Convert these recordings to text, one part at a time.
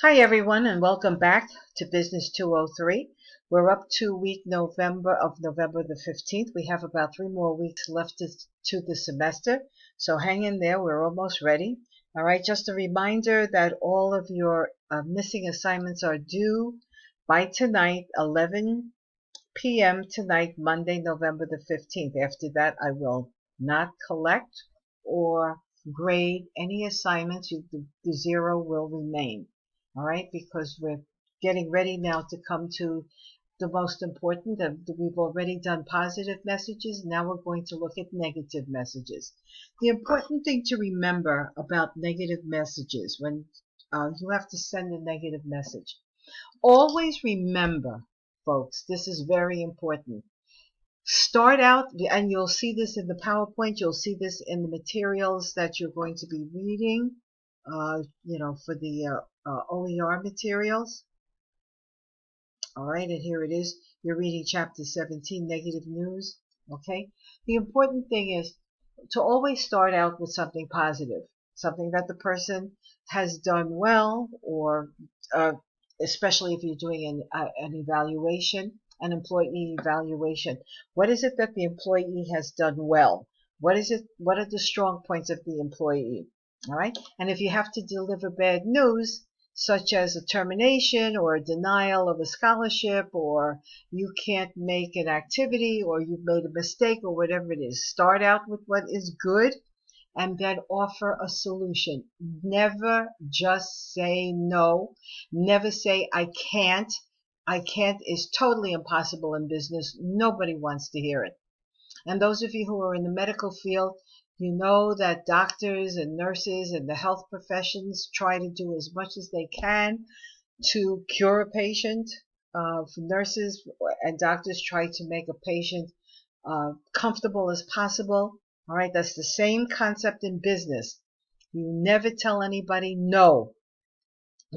Hi, everyone, and welcome back to Business 203. We're up to week November the 15th. We have about 3 more weeks left to the semester, so hang in there. We're almost ready. All right, just a reminder that all of your missing assignments are due by tonight, 11 p.m. tonight, Monday, November the 15th. After that, I will not collect or grade any assignments. The zero will remain. All right, because we're getting ready now to come to the most important. We've already done positive messages. Now we're going to look at negative messages. The important thing to remember about negative messages when you have to send a negative message. Always remember, folks, this is very important. Start out, and you'll see this in the PowerPoint, you'll see this in the materials that you're going to be reading, for the OER materials. All right, and here it is. You're reading chapter 17, negative news. Okay, the important thing is to always start out with something positive, something that the person has done well, or especially if you're doing an evaluation, an employee evaluation. What is it that the employee has done well? What is it? What are the strong points of the employee? All right. And if you have to deliver bad news, such as a termination or a denial of a scholarship, or you can't make an activity, or you've made a mistake, or whatever it is, start out with what is good and then offer a solution. Never just say no. Never say I can't. I can't is totally impossible in business. Nobody wants to hear it. And those of you who are in the medical field, you know that doctors and nurses and the health professions try to do as much as they can to cure a patient. Nurses and doctors try to make a patient comfortable as possible. All right, that's the same concept in business. You never tell anybody no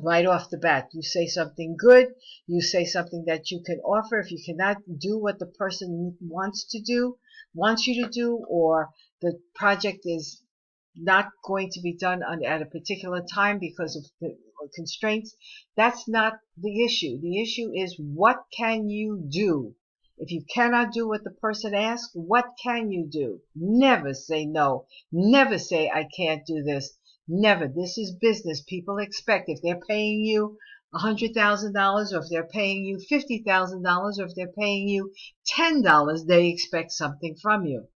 right off the bat. You say something good. You say something that you can offer. If you cannot do what the person wants you to do, or the project is not going to be done at a particular time because of the constraints, that's not the issue. The issue is, what can you do? If you cannot do what the person asks, what can you do? Never say no. Never say I can't do this. Never. This is business. People expect, if they're paying you $100,000, or if they're paying you $50,000, or if they're paying you $10, they expect something from you.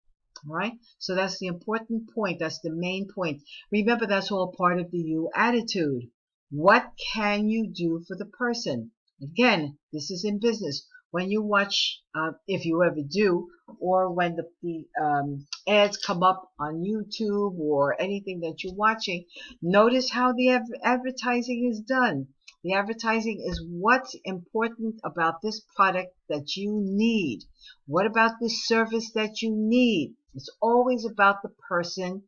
All right? So that's the important point. That's the main point. Remember, that's all part of the you attitude. What can you do for the person? Again, this is in business. When you watch, if you ever do, or when the ads come up on YouTube or anything that you're watching, notice how the advertising is done. The advertising is what's important about this product that you need. What about this service that you need? It's always about the person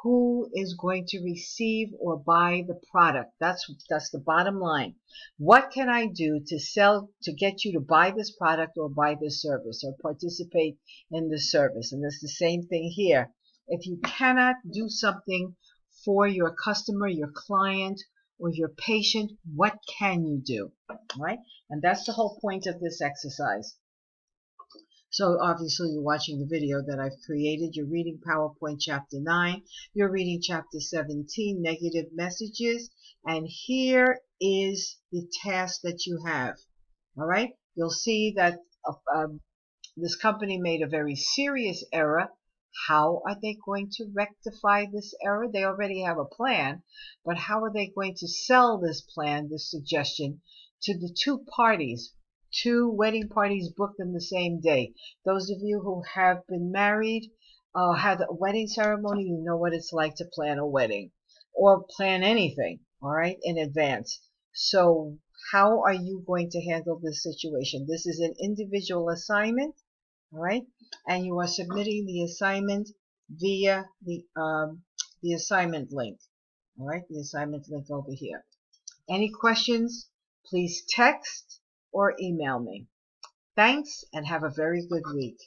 who is going to receive or buy the product. That's the bottom line. What can I do to get you to buy this product or buy this service or participate in this service? And it's the same thing here. If you cannot do something for your customer, your client, or your patient, what can you do? All right? And that's the whole point of this exercise. So obviously you're watching the video that I've created. You're reading PowerPoint chapter 9. You're reading chapter 17, negative messages. And here is the task that you have. All right? You'll see that this company made a very serious error. How are they going to rectify this error? They already have a plan, but how are they going to sell this plan, this suggestion, to the two parties? Two wedding parties booked in the same day. Those of you who have been married, had a wedding ceremony, you know what it's like to plan a wedding or plan anything, all right, in advance. So how are you going to handle this situation? This is an individual assignment, all right, and you are submitting the assignment via the assignment link, all right, the assignment link over here. Any questions, please text or email me. Thanks, and have a very good week.